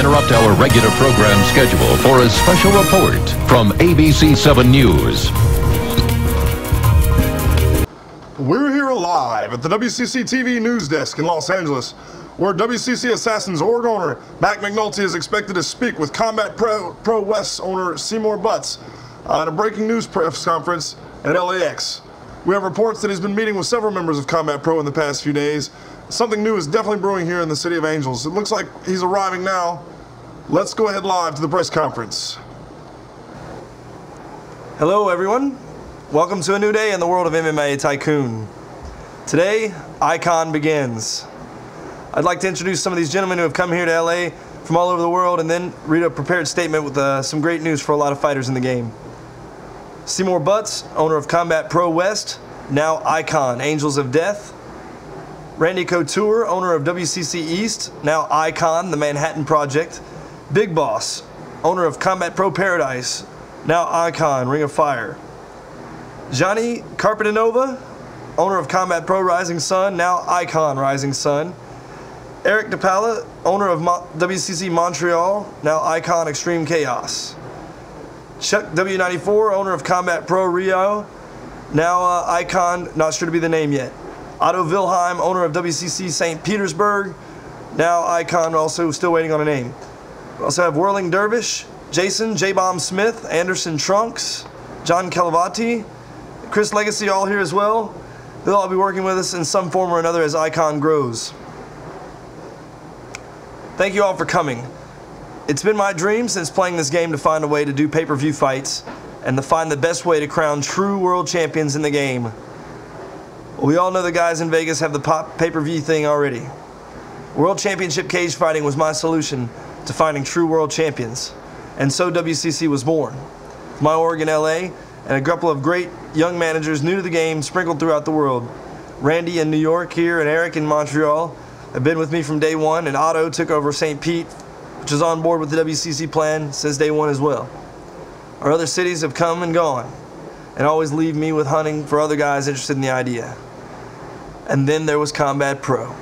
interrupt our regular program schedule for a special report from ABC 7 News. We're here live at the WCC TV news desk in Los Angeles, where WCC Assassins org owner Mac McNulty is expected to speak with Combat Pro West owner Seymour Butts at a breaking news press conference at LAX. We have reports that he's been meeting with several members of Combat Pro in the past few days. Something new is definitely brewing here in the City of Angels. It looks like he's arriving now. Let's go ahead live to the press conference. Hello everyone. Welcome to a new day in the world of MMATycoon. Today, Icon begins. I'd like to introduce some of these gentlemen who have come here to LA from all over the world and then read a prepared statement with some great news for a lot of fighters in the game. Seymour Butts, owner of Combat Pro West, now Icon, Angels of Death. Randy Couture, owner of WCC East, now Icon, the Manhattan Project. Big Boss, owner of Combat Pro Paradise, now Icon, Ring of Fire. Johnny Carpentinova, owner of Combat Pro Rising Sun, now Icon Rising Sun. Eric DePala, owner of WCC Montreal, now Icon Extreme Chaos. Chuck W94, owner of Combat Pro Rio, now Icon, not sure to be the name yet. Otto Wilhelm, owner of WCC St. Petersburg, now Icon, also still waiting on a name. We also have Whirling Dervish, Jason J-Bomb Smith, Anderson Trunks, John Calavati, Chris Legacy, all here as well. They'll all be working with us in some form or another as Icon grows. Thank you all for coming. It's been my dream since playing this game to find a way to do pay-per-view fights and to find the best way to crown true world champions in the game. We all know the guys in Vegas have the pay-per-view thing already. World Championship cage fighting was my solution to finding true world champions, and so WCC was born. My org in LA and a couple of great young managers new to the game sprinkled throughout the world. Randy in New York here and Eric in Montreal have been with me from day one, and Otto took over St. Pete, which is on board with the WCC plan since day one as well. Our other cities have come and gone and always leave me with hunting for other guys interested in the idea. And then there was Combat Pro.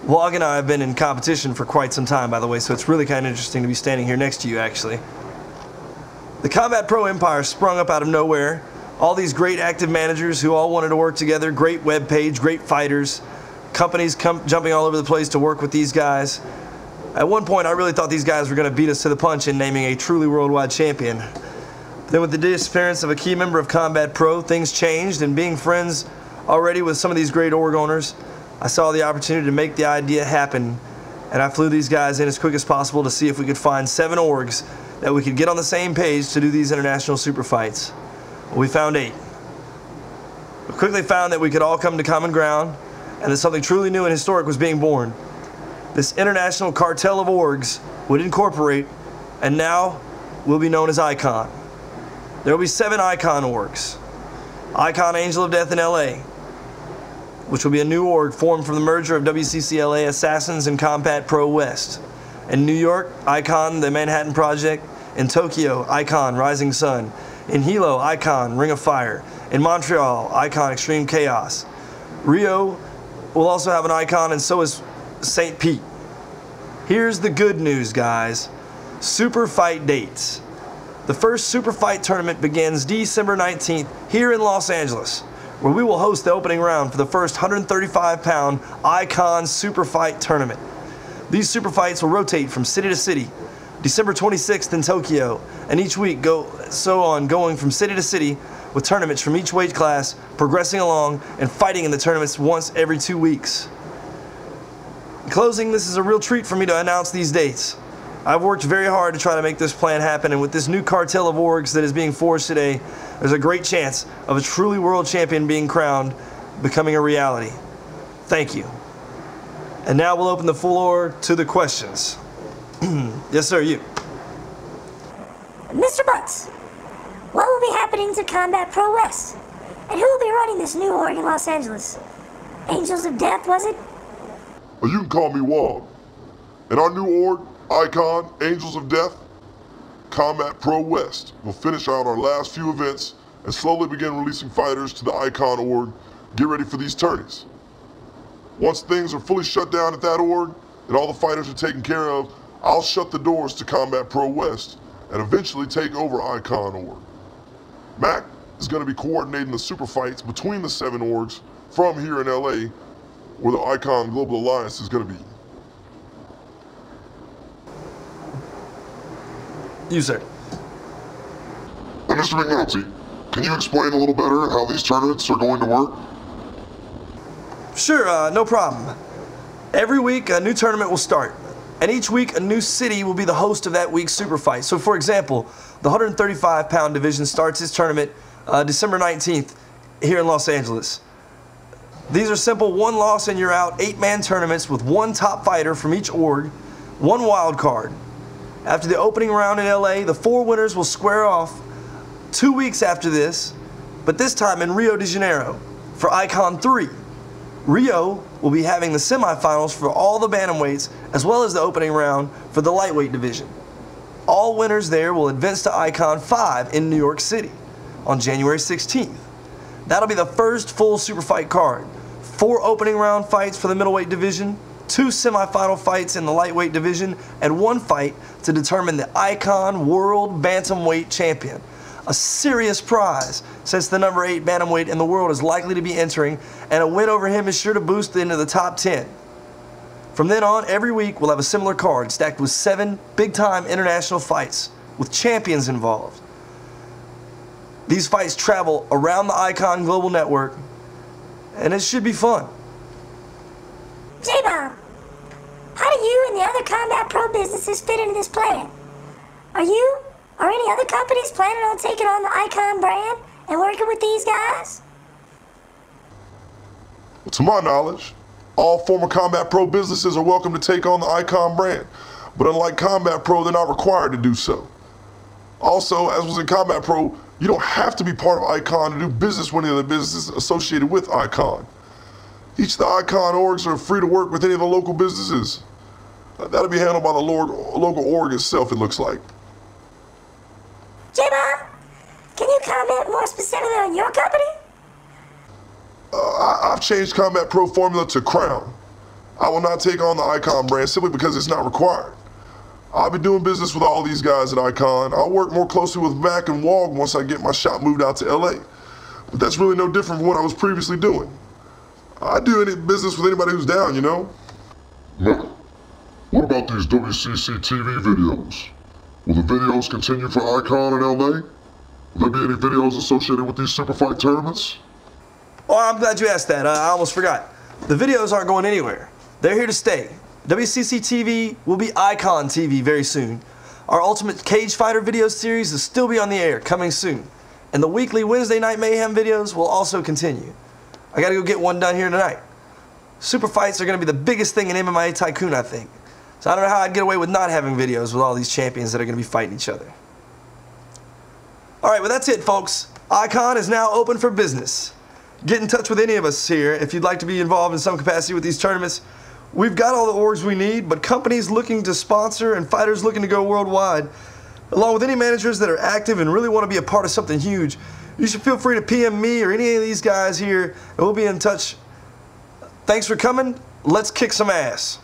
Vlog and I have been in competition for quite some time, by the way, so it's really kind of interesting to be standing here next to you, actually. The Combat Pro empire sprung up out of nowhere. All these great active managers who all wanted to work together, great web page, great fighters, companies jumping all over the place to work with these guys. At one point, I really thought these guys were going to beat us to the punch in naming a truly worldwide champion. Then with the disappearance of a key member of Combat Pro, things changed, and being friends already with some of these great org owners, I saw the opportunity to make the idea happen, and I flew these guys in as quick as possible to see if we could find 7 orgs that we could get on the same page to do these international super fights. Well, we found 8. We quickly found that we could all come to common ground, and that something truly new and historic was being born. This international cartel of orgs would incorporate, and now will be known as Icon. There will be 7 Icon orgs. Icon Angel of Death in LA, which will be a new org formed from the merger of WCC LA Assassins and Combat Pro West. In New York, Icon, the Manhattan Project. In Tokyo, Icon, Rising Sun. In Hilo, Icon, Ring of Fire. In Montreal, Icon, Extreme Chaos. Rio will also have an Icon, and so is St. Pete. Here's the good news, guys. Super fight dates. The first super fight tournament begins December 19th here in Los Angeles, where we will host the opening round for the first 135-pound Icon Super Fight Tournament. These super fights will rotate from city to city. December 26th in Tokyo, and each week going from city to city with tournaments from each weight class, progressing along and fighting in the tournaments once every 2 weeks. In closing, this is a real treat for me to announce these dates. I've worked very hard to try to make this plan happen, and with this new cartel of orgs that is being forged today, there's a great chance of a truly world champion being crowned, becoming a reality. Thank you. And now we'll open the floor to the questions. Yes, sir, you. Mr. Butts, what will be happening to Combat Pro West? And who will be running this new org in Los Angeles? Angels of Death, was it? Or you can call me Wog. In our new org, Icon, Angels of Death, Combat Pro West will finish out our last few events and slowly begin releasing fighters to the Icon org. Get ready for these tourneys. Once things are fully shut down at that org, and all the fighters are taken care of, I'll shut the doors to Combat Pro West and eventually take over Icon Org. Mac is going to be coordinating the super fights between the 7 orgs from here in LA, where the Icon Global Alliance is going to be. You, sir. And Mr. McNulty, can you explain a little better how these tournaments are going to work? Sure, no problem. Every week, a new tournament will start. And each week, a new city will be the host of that week's super fight. So, for example, the 135-pound division starts its tournament December 19th here in Los Angeles. These are simple one-loss and you're out 8-man tournaments with one top fighter from each org, one wild card. After the opening round in LA, the 4 winners will square off 2 weeks after this, but this time in Rio de Janeiro for Icon 3. Rio will be having the semifinals for all the bantamweights as well as the opening round for the lightweight division. All winners there will advance to Icon 5 in New York City on January 16th. That'll be the first full super fight card. 4 opening round fights for the middleweight division, 2 semifinal fights in the lightweight division, and 1 fight to determine the Icon World Bantamweight Champion. A serious prize, since the number 8 bantamweight in the world is likely to be entering, and a win over him is sure to boost into the top 10. From then on, every week we'll have a similar card stacked with 7 big-time international fights with champions involved. These fights travel around the Icon Global Network, and it should be fun. J-Bomb, how do you and the other Combat Pro businesses fit into this plan? Are you or any other companies planning on taking on the Icon brand and working with these guys? To my knowledge, all former Combat Pro businesses are welcome to take on the Icon brand, but unlike Combat Pro, they're not required to do so. Also, as was in Combat Pro, you don't have to be part of Icon to do business with any of the businesses associated with Icon. Each of the Icon orgs are free to work with any of the local businesses. That'll be handled by the local org itself, it looks like. J-Bomb, can you comment more specifically on your company? I've changed Combat Pro formula to Crown. I will not take on the Icon brand simply because it's not required. I'll be doing business with all these guys at Icon. I'll work more closely with Mac and Wog once I get my shop moved out to LA. But that's really no different from what I was previously doing. I do any business with anybody who's down, you know? Mac, what about these WCC TV videos? Will the videos continue for Icon in LA? Will there be any videos associated with these super fight tournaments? Oh, I'm glad you asked that. I almost forgot. The videos aren't going anywhere. They're here to stay. WCC TV will be Icon TV very soon. Our Ultimate Cage Fighter video series will still be on the air, coming soon. And the weekly Wednesday Night Mayhem videos will also continue. I gotta go get one done here tonight. Super fights are gonna be the biggest thing in MMATycoon, I think. So I don't know how I'd get away with not having videos with all these champions that are gonna be fighting each other. Alright, well that's it, folks. Icon is now open for business. Get in touch with any of us here if you'd like to be involved in some capacity with these tournaments. We've got all the orgs we need, but companies looking to sponsor and fighters looking to go worldwide, along with any managers that are active and really want to be a part of something huge, you should feel free to PM me or any of these guys here, and we'll be in touch. Thanks for coming. Let's kick some ass.